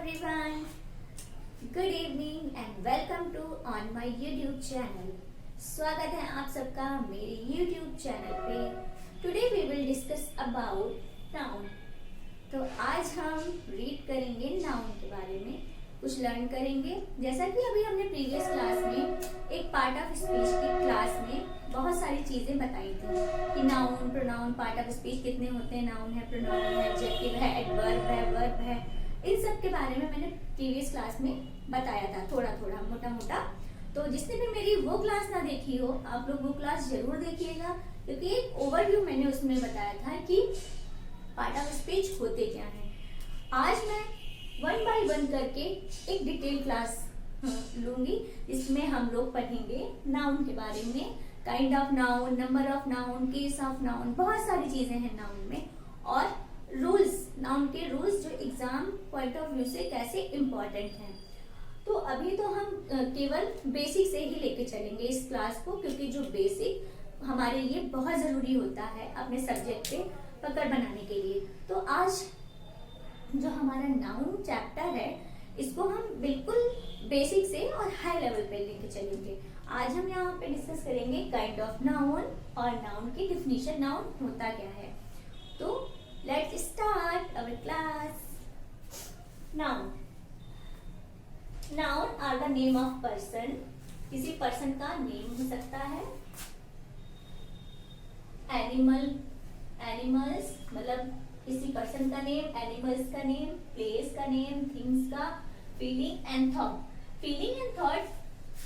everyone. Good evening and welcome to on my YouTube channel. स्वागत है आप सबका मेरे YouTube चैनल पे. Today we will discuss about noun. तो आज हम रीड करेंगे नाउन के बारे में, कुछ लर्न करेंगे. जैसा कि अभी हमने प्रीवियस क्लास में एक पार्ट ऑफ स्पीच की क्लास में बहुत सारी चीजें बताई थी कि noun, pronoun, part of speech कितने होते हैं. नाउन है, प्रोनाउन है, एडजेक्टिव है, एडवर्ब है, वर्ब है. इन सब के बारे में मैंने प्रीवियस क्लास में बताया था, थोड़ा थोड़ा मोटा मोटा. तो जिसने भी मेरी वो क्लास ना देखी हो, आप लोग वो क्लास जरूर देखिएगा, क्योंकि एक ओवरव्यू मैंने उसमें बताया था कि पार्ट ऑफ स्पीच होते क्या हैं. आज मैं वन बाय वन करके एक डिटेल क्लास लूंगी, जिसमें हम लोग पढ़ेंगे नाउन के बारे में. Kind of noun, number of noun, case of noun, बहुत सारी चीजें हैं नाउन में. और रूल्स, नाउन के रूल्स जो एग्जाम पॉइंट ऑफ व्यू से कैसे इम्पोर्टेंट हैं. तो अभी तो हम केवल बेसिक से ही लेके चलेंगे इस क्लास को, क्योंकि जो बेसिक हमारे लिए बहुत जरूरी होता है अपने सब्जेक्ट पे पकड़ बनाने के लिए. तो आज जो हमारा नाउन चैप्टर है, इसको हम बिल्कुल बेसिक से और हाई लेवल पे लेके चलेंगे. आज हम यहाँ पे डिस्कस करेंगे काइंड ऑफ नाउन और नाउन की डिफिनीशन, नाउन होता क्या है. तो let's start our class. Noun, noun are the name of person. किसी पर्सन का नेम हो सकता है. एनिमल, एनिमल्स मतलब किसी पर्सन का नेम, एनिमल्स का नेम, प्लेस का नेम, थिंग्स का, feeling and thought. Feeling and thought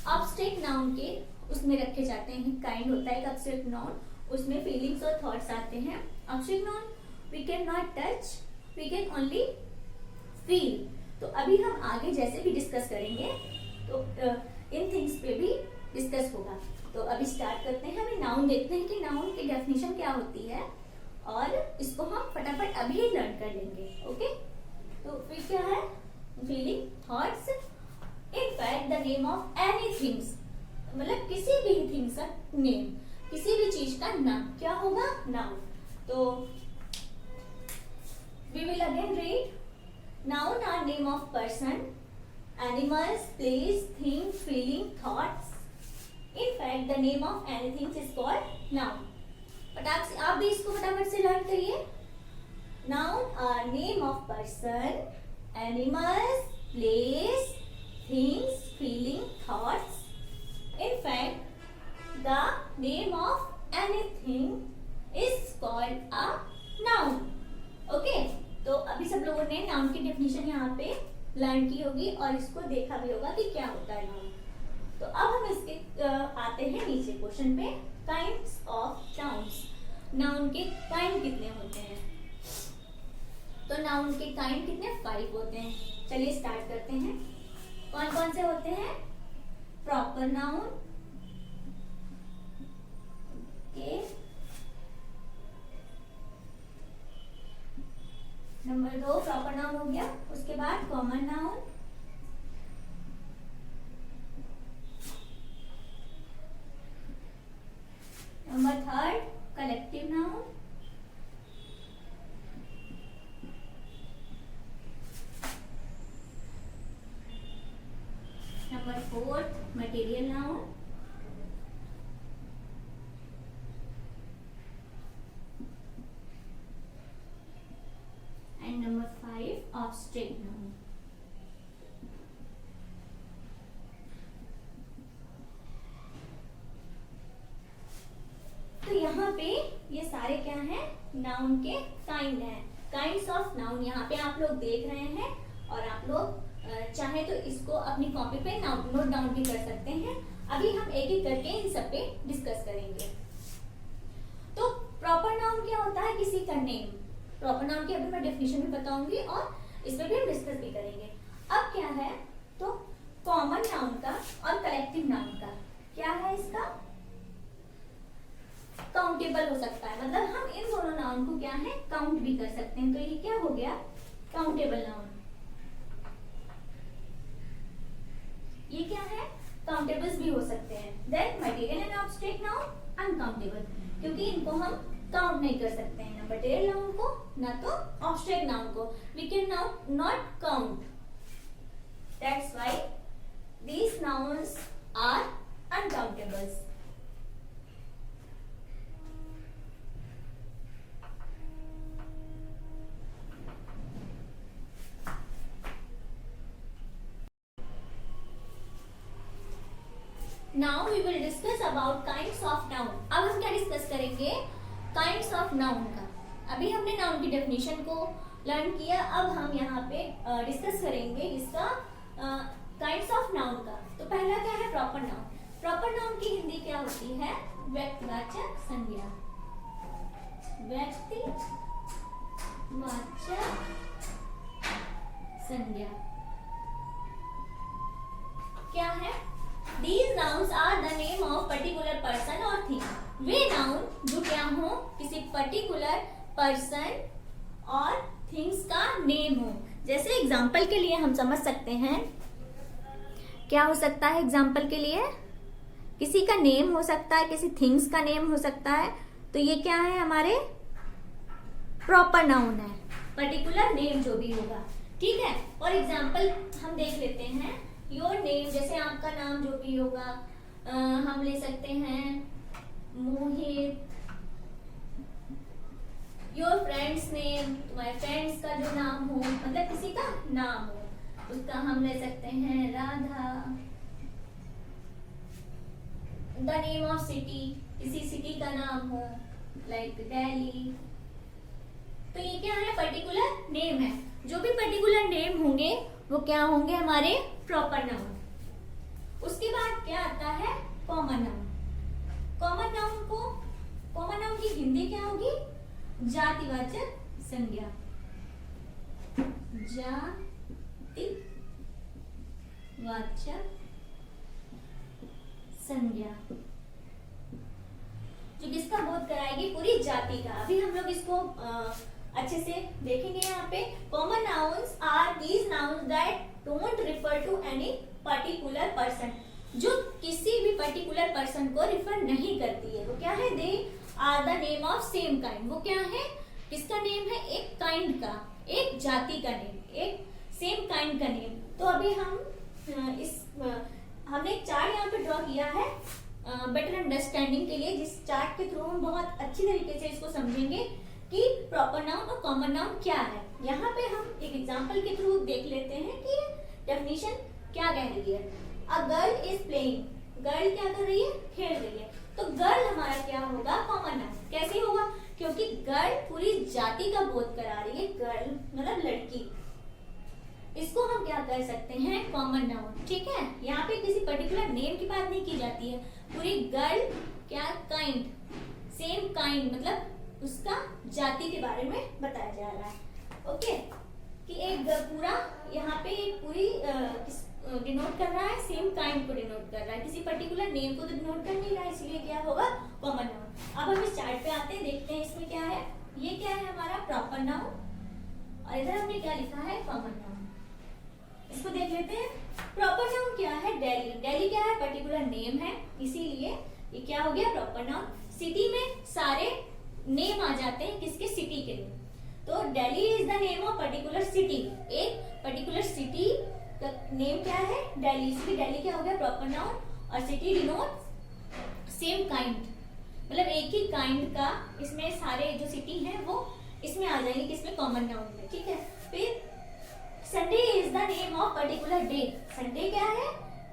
abstract noun के उसमें रखे जाते हैं. काइंड होता है एक अब्स्ट्रैक्ट नाउन, उसमें फीलिंग्स और थॉट्स आते हैं. Abstract noun we can not touch, we can only feel. तो अभी हम आगे जैसे भी डिस्कस करेंगे तो इन थिंग्स पे भी डिस्कस होगा. तो अभी स्टार्ट करते हैं. हमें नाउन देखते हैं कि नाउन की डेफिनेशन क्या होती है, और इसको हम फटाफट अभी लर्न कर लेंगे. ओके, तो फिर क्या है? Feeling, thoughts, in fact the name of any things, मतलब किसी भी थिंग्स का नेम, किसी भी चीज का नाम क्या होगा? नाउन. तो we will again read. Noun are name of person, animals, place, thing, feeling, thoughts. In fact, the name of anything is called noun. फटाक से आप भी इसको फटाफट से लर्न करिए. Noun are name of person, animals, place, things, feeling, thoughts. In fact, the name of anything is called a noun. Okay? तो अभी सब लोगों ने नाउन की डेफिनेशन यहाँ पे लर्न की होगी और इसको देखा भी होगा कि क्या होता है नाउन. तो अब हम इसके आते हैं नीचे क्वेश्चन पे. Kinds of nouns. नाउन के काइंड कितने होते हैं? तो नाउन के काइंड कितने? 5 होते हैं. चलिए स्टार्ट करते हैं. कौन कौन से होते हैं? Proper noun, number 2 proper noun हो गया. उसके बाद common noun, number 3 collective noun, number 4 material noun, and number 5 abstract noun. तो यहाँ पे ये सारे क्या हैं? नाउन के काइंड हैं. काइंड्स ऑफ नाउन यहाँ पे आप लोग देख रहे हैं, और आप लोग चाहे तो इसको अपनी कॉपी पे नोट डाउन भी कर सकते हैं. अभी हम एक एक करके इन सब पे डिस्कस करेंगे. तो प्रॉपर नाउन क्या होता है? किसी का नेम. प्रॉपर नाउन की अभी मैं डेफिनेशन भी बताऊंगी और इस पर भी हम डिस्कस भी करेंगे. अब क्या है? तो कॉमन नाउन का और कलेक्टिव नाउन का क्या है? इसका काउंटेबल हो सकता है, मतलब हम इन दोनों नाउन को क्या है? काउंट भी कर सकते हैं. तो ये क्या हो गया? Countable noun. ये क्या है? काउंटेबल्स भी हो सकते हैं. Then material and abstract noun uncountable, क्योंकि इनको हम काउंट नहीं कर सकते हैं, मटेरियल नाउन को ना तो ऑब्स्ट्रैक्ट नाउन को. We can not count That's why these nouns are uncountables. Now we will discuss about kinds of noun. अब हम क्या डिस्कस करेंगे? Kinds of noun का. अभी हमने नाउन की डेफिनेशन को लर्न किया, अब हम यहाँ पे डिस्कस करेंगे इसका काइंड्स ऑफ नाउन का. तो पहला क्या है? Proper noun. प्रॉपर नाउन की हिंदी क्या होती है? व्यक्तिवाचक संज्ञा. व्यक्तिवाचक संज्ञा क्या है? These nouns are the name of particular person or thing. Way noun जो क्या हो? किसी पर्टिकुलर पर्सन और थिंग्स का नेम हो. जैसे एग्जाम्पल के लिए हम समझ सकते हैं, क्या हो सकता है? एग्जाम्पल के लिए किसी का नेम हो सकता है, किसी थिंग्स का नेम हो सकता है. तो ये क्या है? हमारे प्रॉपर नाउन है, पर्टिकुलर नेम जो भी होगा. ठीक है. और एग्जाम्पल हम देख लेते हैं. योर नेम, जैसे आपका नाम जो भी होगा, हम ले सकते हैं मोहित. योर फ्रेंड्स नेम, तुम्हारे फ्रेंड्स का जो नाम हो, मतलब किसी का नाम हो, उसका हम ले सकते हैं Radha. The name of city, किसी सिटी का नाम हो, लाइक दिल्ली. तो ये क्या है? पर्टिकुलर नेम है. जो भी पर्टिकुलर नेम होंगे वो क्या होंगे? हमारे प्रॉपर नाउन. उसके बाद क्या आता है? Common noun. कॉमन नाउन की हिंदी क्या होगी? जातिवाचक संज्ञा. जातिवाचक संज्ञा जो किसका बोध कराएगी? पूरी जाति का. अभी हम लोग इसको अच्छे से देखेंगे. यहाँ पे common nouns are these nouns that don't refer to any particular person, जो किसी भी पर्टिकुलर पर्सन को रिफर नहीं करती है. वो क्या है? They are the name of same kind. वो क्या है? किसका नेम है? एक काइंड का, एक जाति का नेम, एक सेम काइंड का नेम. तो अभी हम हमने एक चार्ट यहाँ पे ड्रॉ किया है बेटर अंडरस्टैंडिंग के लिए, जिस चार्ट के थ्रू हम बहुत अच्छी तरीके से इसको समझेंगे कि प्रॉपर नाउन और कॉमन नाउन क्या है. यहाँ पे हम एक एग्जांपल के थ्रू देख लेते हैं कि डेफिनेशन क्या कह रही है. A girl is playing. Girl क्या कर रही है? खेल रही है. तो गर्ल हमारा क्या होगा? Common noun. कैसे होगा? क्योंकि गर्ल पूरी जाति का बोध करा रही है. गर्ल मतलब लड़की. इसको हम क्या कर सकते हैं? Common noun. ठीक है. यहाँ पे किसी पर्टिकुलर नेम की बात नहीं की जाती है. पूरी गर्ल क्या? काइंड, सेम काइंड, मतलब उसका जाति के बारे में बताया जा रहा है. ओके. कि एक पूरा यहाँ पे पूरी डिनोट कर रहा है, सेम काइंड को डिनोट कर रहा है, किसी पर्टिकुलर नेम को तो डिनोट कर नहीं रहा है, इसलिए क्या होगा? Common noun. अब हम इस चार्ट पे आते हैं, देखते हैं इसमें क्या है. ये क्या है? हमारा प्रॉपर नाउन, और इधर हमने क्या लिखा है? Common noun. इसको देख लेते हैं. प्रॉपर नाउन क्या है? दिल्ली. दिल्ली क्या है? पर्टिकुलर नेम है, इसीलिए ये क्या हो गया? Proper noun. सिटी में सारे नेम आ जाते हैं, किसके? सिटी के. तो Delhi is the name of particular city. एक पर्टिकुलर सिटी का नेम क्या है? दिल्ली. इसलिए दिल्ली क्या हो गया? Proper noun. और सिटी डिनोट सेम काइंड, मतलब एक ही काइंड का. इसमें सारे जो सिटी हैं वो इसमें आ जाएंगे, किसमें? कॉमन नाउन में. ठीक है. फिर Sunday is the name of particular day. Sunday क्या है?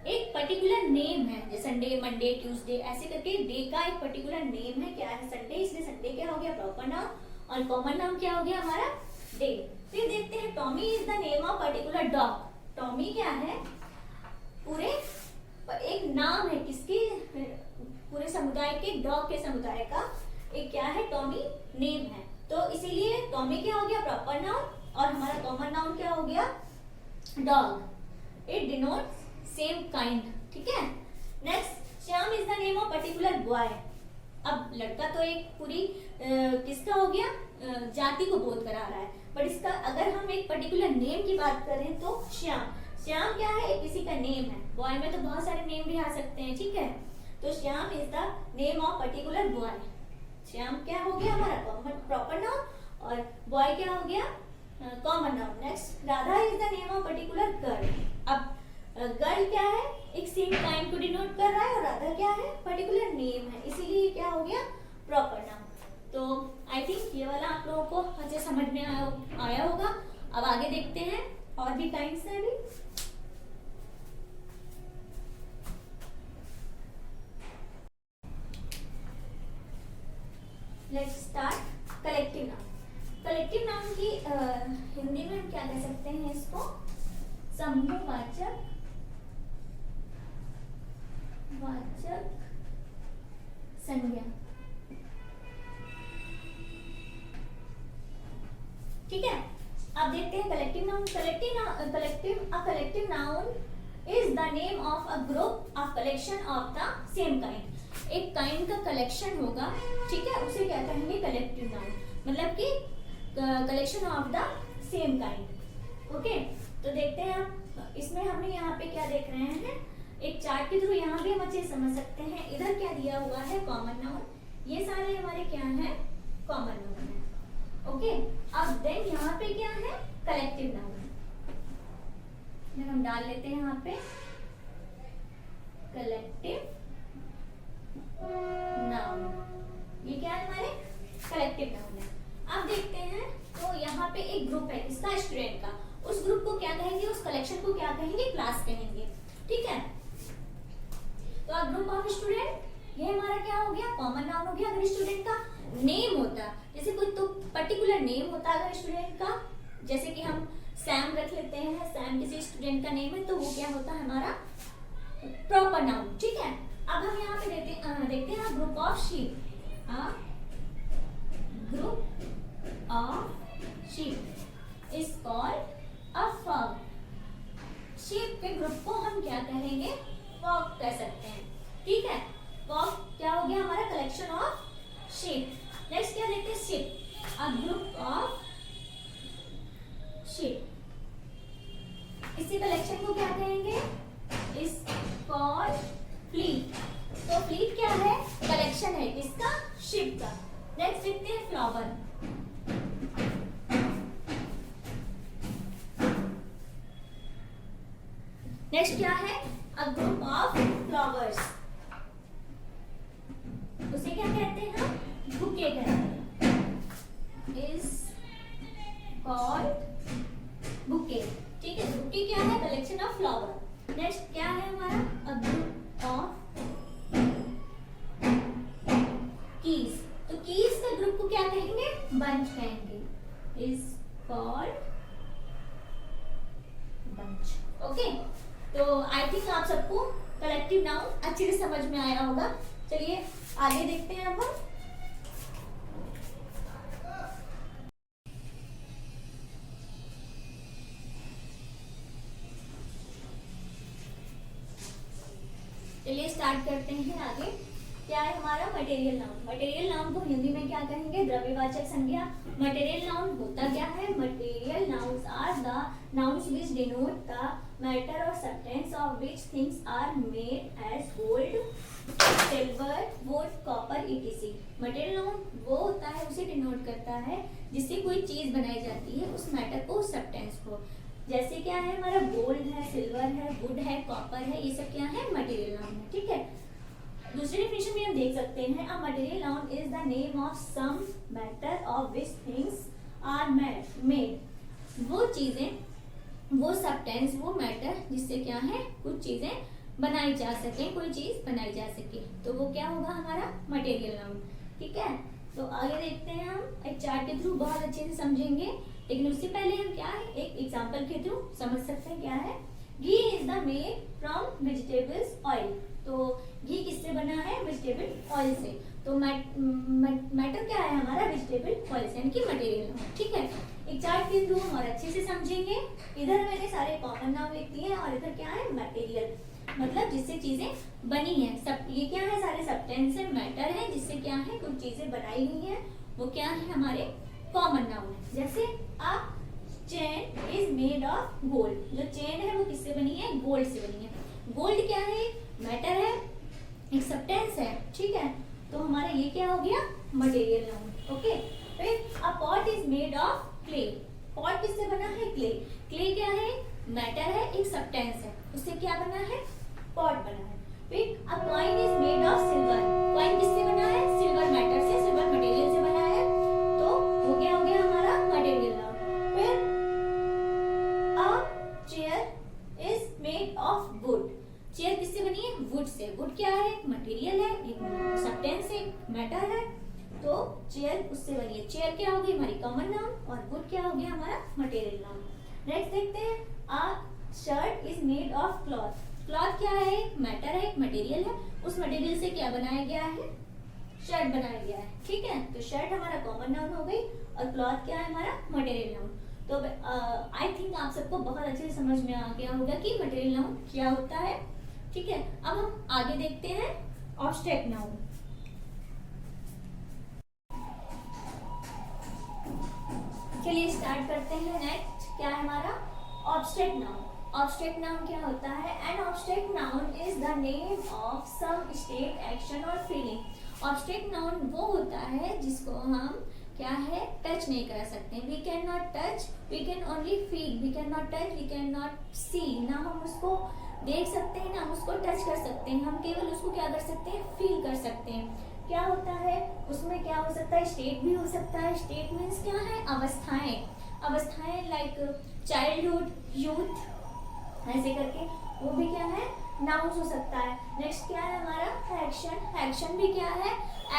एक पर्टिकुलर नेम है. जैसे संडे, मंडे, ट्यूसडे, ऐसे करके डे का एक पर्टिकुलर नेम है. क्या है? संडे. इसलिए संडे क्या हो गया? Proper noun. और कॉमन नाउन क्या हो गया हमारा? डे. फिर देखते हैं Tommy is the name of particular dog. Tommy क्या है? पूरे एक नाम है, किसके? पूरे समुदाय के, डॉग के समुदाय का एक क्या है? टॉमी नेम है. तो इसीलिए टॉमी क्या हो गया? Proper noun. और हमारा कॉमन नाउन क्या हो गया? Dog. It denotes same kind. ठीक है. Next, Shyam is the name of particular boy. अब लड़का तो एक पूरी किसका हो गया? जाति को बोध करा रहा है. बट इसका अगर हम एक पर्टिकुलर नेम की बात करें तो श्याम. श्याम क्या है? किसी का नेम है. बॉय में तो बहुत सारे नेम भी आ सकते हैं. ठीक है. तो Shyam is the name of particular boy. Shyam क्या हो गया? हमारा प्रॉपर नाउन. और बॉय क्या हो गया? Common noun. Next, Radha is the name of particular girl. अब गर्ल क्या है, एक सेम काइंड को डिनोट कर रहा है, और अदर क्या है, पर्टिकुलर नेम है, इसीलिए क्या हो गया, प्रॉपर नाउन। तो आई थिंक ये वाला आप लोगों को अच्छे समझ में आया होगा। अब आगे देखते हैं, और भी काइंड्स हैं अभी। Let's start collective noun. Collective noun की हिंदी में हम क्या कह सकते हैं, इसको समूहवाचक संज्ञा। ठीक है, अब देखते हैं collective noun. Collective noun is the name of a group of collection of the same kind. एक काइंड का कलेक्शन होगा, ठीक है, उसे क्या कहेंगे, कलेक्टिव नाउन। मतलब कि collection of the same kind. Okay, तो देखते हैं आप इसमें हमें यहाँ पे क्या देख रहे हैं, एक चार्ट के थ्रू यहाँ भी हम अच्छे समझ सकते हैं। इधर क्या दिया हुआ है, कॉमन नाउन। ये सारे हमारे क्या है, कॉमन नाउन है। ओके, अब देन यहाँ पे क्या है, कलेक्टिव नाउन। हम डाल लेते हैं यहाँ पे कलेक्टिव नाउन। ये क्या है, हमारे कलेक्टिव नाउन है। अब देखते हैं, तो यहाँ पे एक ग्रुप है इसका, स्टूडेंट का, उस ग्रुप को क्या कहेंगे, उस कलेक्शन को क्या कहेंगे, क्लास कहेंगे। ठीक है, तो अब ग्रुप ऑफ स्टूडेंट, ये हमारा क्या हो गया, कॉमन नाउन हो गया। अगर स्टूडेंट का नेम होता, जैसे कोई तो पर्टिकुलर नेम होता अगर स्टूडेंट का, जैसे कि हम सैम रख लेते हैं, सैम किसी स्टूडेंट का नेम है, तो वो क्या होता है, हमारा प्रॉपर नाउन। ठीक है, अब हम यहाँ पे देखते हैं group of sheep. Group of sheep is called a flock. Sheep के ग्रुप को हम क्या कहेंगे, फ्लॉक कह सकते हैं। ठीक है, फ्लॉक क्या हो गया, हमारा कलेक्शन ऑफ शीप। नेक्स्ट क्या देखते हैं, ship, a group of ship. इसी कलेक्शन को क्या कहेंगे, इज कॉल्ड फ्लीट। तो फ्लीट क्या है, कलेक्शन है किसका, शिप का। नेक्स्ट देखते हैं फ्लावर। नेक्स्ट क्या है, अ ग्रुप ऑफ फ्लावर्स, उसे क्या कहते हैं हम, बुके कहते हैं, इज कॉल्ड बुके। ठीक है, बुके क्या है, कलेक्शन ऑफ फ्लावर। नेक्स्ट क्या है हमारा, अ ग्रुप ऑफ कीज। तो कीज का ग्रुप को क्या कहेंगे, बंच कहेंगे, इज कॉल्ड बंच। ओके, तो आई थिंक आप सबको कलेक्टिव नाउन अच्छे से समझ में आया होगा। चलिए आगे देखते हैं अब हम। चलिए स्टार्ट करते हैं आगे। क्या है हमारा, मटेरियल नाउन। मटेरियल नाउन को हिंदी में क्या कहेंगे, द्रव्यवाचक संज्ञा। मटेरियल नाउन होता क्या है, material nouns are the nouns which denote the matter और substance of which things are made as gold, silver, wood, copper etc। Material noun वो होता है, उसे डिनोट करता है जिससे कोई चीज बनाई जाती है, उस मैटर को, उस सब्सटेंस को। जैसे क्या है हमारा, गोल्ड है, सिल्वर है, वुड है, कॉपर है, ये सब क्या है, मटेरियल नाउन है। ठीक है, दूसरी डेफिनेशन भी हम देख सकते हैं, a material noun is the name of some matter of which things are made. वो चीजें, वो सब्सटेंस, वो मैटर जिससे क्या है, कुछ चीजें बनाई जा सके, कोई चीज बनाई जा सके, तो वो क्या होगा, हमारा मटेरियल नाउन। ठीक है, तो आगे देखते हैं, हम एक चार्ट के थ्रू बहुत अच्छे से समझेंगे, लेकिन उससे पहले हम क्या है, एक एग्जांपल के थ्रू समझ सकते हैं। क्या है, ghee is the made from vegetables oil. तो घी किससे बना है, वेजिटेबल ऑयल से। तो मैटर क्या है हमारा, वेजिटेबल ऑयल से, यानी कि मटेरियल। ठीक है, एक चार्ट के थ्रू हम और अच्छे से समझेंगे। इधर मैंने सारे कॉमन नाउन लिख दिए हैं, और इधर क्या है, मटेरियल, मतलब जिससे चीजें बनी है। सब ये क्या है, सारे सब्सटेंस है, मैटर है, जिससे क्या है, कुछ चीजें बनाई गई है, वो क्या है, हमारे कॉमन नाउन है। जैसे a chain is made of gold. जो चेन है वो किससे बनी है, गोल्ड से बनी है। गोल्ड क्या है, मैटर है, एक सब्सटेंस है। ठीक है, तो हमारा ये क्या हो गया, मटेरियल नाउन। ओके, फिर अ pot is made of clay. Pot किससे बना है, क्ले। क्ले क्या है, मैटर है, एक सब्सटेंस है, उससे क्या बना है, पॉट बना है। फिर अ coin is made of silver, coin किससे बना है, सिल्वर मैटर से, सिल्वर मटेरियल से बना है, तो वो क्या हो गया हमारा मटेरियल नाउन। फिर a chair is made of wood, chair किससे बनी है, वुड से, वुड क्या है, मटेरियल है, एक सब्सटेंस है, मैटर है, तो चेयर उससे बनी है। चेयर क्या हो गई हमारी कॉमन नाउन और वुड क्या हो गया हमारा मटेरियल नाउन। नेक्स्ट देखते हैं, a shirt is made of cloth, cloth क्या है, मैटर है, एक मटेरियल है, उस मटेरियल से क्या बनाया गया है, शर्ट बनाया गया है, ठीक है। तो शर्ट हमारा कॉमन नाउन हो गई और क्लॉथ क्या है हमारा मटेरियल नाउन। तो आई थिंक आप सबको बहुत अच्छे से समझ में आ गया होगा कि मटेरियल नाउन क्या होता है, ठीक है। अब हम आगे देखते हैं ऑब्स्ट्रैक्ट नाउन। चलिए स्टार्ट करते हैं। नेक्स्ट क्या है हमारा, ऑब्स्ट्रैक्ट नाउन। ऑब्स्ट्रैक्ट नाउन क्या होता है, an abstract noun is the name of some state, action और फीलिंग। ऑब्स्ट्रैक्ट नाउन वो होता है जिसको हम क्या है, टच नहीं कर सकते, we can not touch, we can only feel, we can not touch, we can not see, ना हम उसको देख सकते हैं ना हम उसको टच कर सकते हैं, हम केवल उसको क्या कर सकते हैं, फील कर सकते हैं। क्या होता है उसमें, क्या हो सकता है, स्टेट भी हो सकता है, स्टेट मीन्स क्या है, अवस्थाएं, अवस्थाएं लाइक चाइल्डहुड, यूथ, ऐसे करके वो भी क्या है, नाउन हो सकता है। नेक्स्ट क्या है हमारा एक्शन, एक्शन भी क्या है,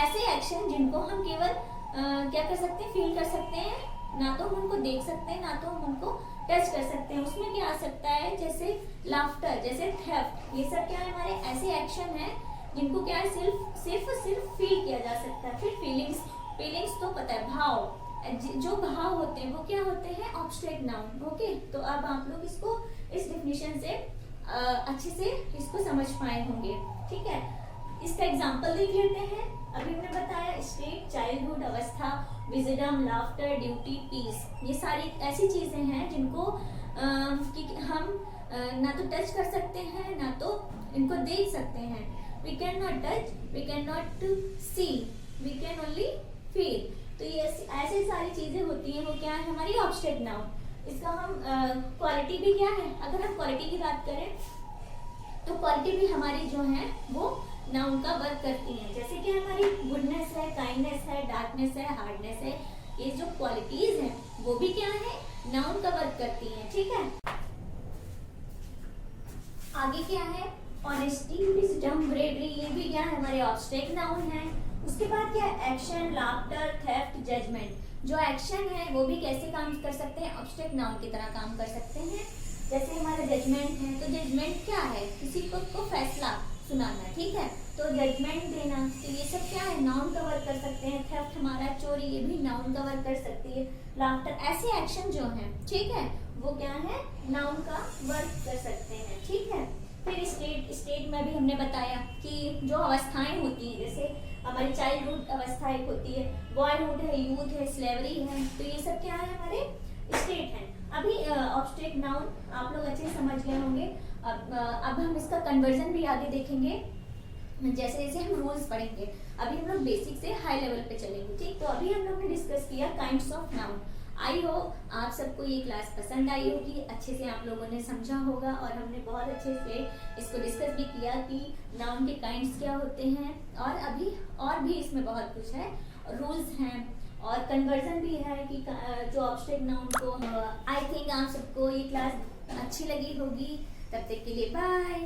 ऐसे एक्शन जिनको हम केवल क्या कर सकते हैं, फील कर सकते हैं, ना तो हम उनको देख सकते हैं ना तो हम उनको टच कर सकते हैं। उसमें क्या आ सकता है, जैसे लाफ्टर, जैसे थेफ्ट, ये सब क्या है हमारे ऐसे एक्शन है जिनको क्या है सिर्फ फील किया जा सकता है। फिर फीलिंग्स, फीलिंग्स तो पता है, भाव, जो भाव होते हैं वो क्या होते हैं, ऑब्स्ट्रैक्ट नाउन। ओके, तो अब आप लोग इसको इस डेफिनेशन से अच्छे से इसको समझ पाए होंगे, ठीक है। इसका एग्जांपल देख लेते हैं। अभी हमने बताया स्टेट, चाइल्डहुड, अवस्था, विजडम, लाफ्टर, ड्यूटी, पीस, ये सारी ऐसी चीजें हैं जिनको कि हम ना तो टच कर सकते हैं ना तो इनको देख सकते हैं। We can not touch, we can not see, we can only feel. तो ये ऐसी सारी चीजें होती हैं, वो क्या है हमारी ऑब्स्ट्रैक्ट नाउन। इसका हम क्वालिटी भी क्या है, अगर हम क्वालिटी की बात करें तो क्वालिटी भी हमारी जो है वो नाउन का वर्क करती है। जैसे कि हमारी गुडनेस है, काइंडनेस है, डार्कनेस है, हार्डनेस है, ये जो क्वालिटीज हैं वो भी क्या है, नाउन का वर्क करती हैं, ठीक है। आगे क्या है, ऑनेस्टी, विजडम, ब्रेवरी, ये भी क्या है हमारे ऑब्स्ट्रैक्ट नाउन है। उसके बाद क्या है, एक्शन, लाफ्टर, थेफ्ट, जजमेंट। जो एक्शन है वो भी कैसे काम कर सकते हैं, ऑब्स्ट्रैक्ट नाउन की तरह काम कर सकते हैं। जैसे हमारा जजमेंट है, तो जजमेंट क्या है, किसी को फैसला सुनाना, ठीक है, तो जजमेंट देना, तो ये सब क्या है, नाउन का वर्क कर सकते हैं। थेफ्ट हमारा चोरी, ये भी नाउन का वर्क कर सकती है। लाफ्टर, ऐसे एक्शन जो हैं, ठीक है, वो क्या है, नाउन का वर्क कर सकते हैं, ठीक है। फिर स्टेट, स्टेट में भी हमने बताया कि जो अवस्थाएं होती हैं, जैसे हमारी चाइल्डहुड अवस्था एक होती है, बॉयहुड है, यूथ है, स्लेवरी है, तो ये सब क्या है हमारे स्टेट है। अभी ऑब्स्ट्रैक्ट नाउन आप लोग अच्छे से समझ गए होंगे। अब हम इसका कन्वर्जन भी आगे देखेंगे, जैसे जैसे हम रूल्स पढ़ेंगे। अभी हम लोग बेसिक से हाई लेवल पे चलेंगे, ठीक। तो अभी हम लोग ने डिस्कस किया kinds of noun. I hope आप सबको ये क्लास पसंद आई होगी, अच्छे से आप लोगों ने समझा होगा, और हमने बहुत अच्छे से इसको डिस्कस भी किया कि नाउन के काइंड्स क्या होते हैं, और अभी और भी इसमें बहुत कुछ है, रूल्स हैं और कन्वर्जन भी है कि जो ऑब्स्ट्रैक्ट नाउन को। आई थिंक आप सबको ये क्लास अच्छी लगी होगी। तब तक के लिए बाय।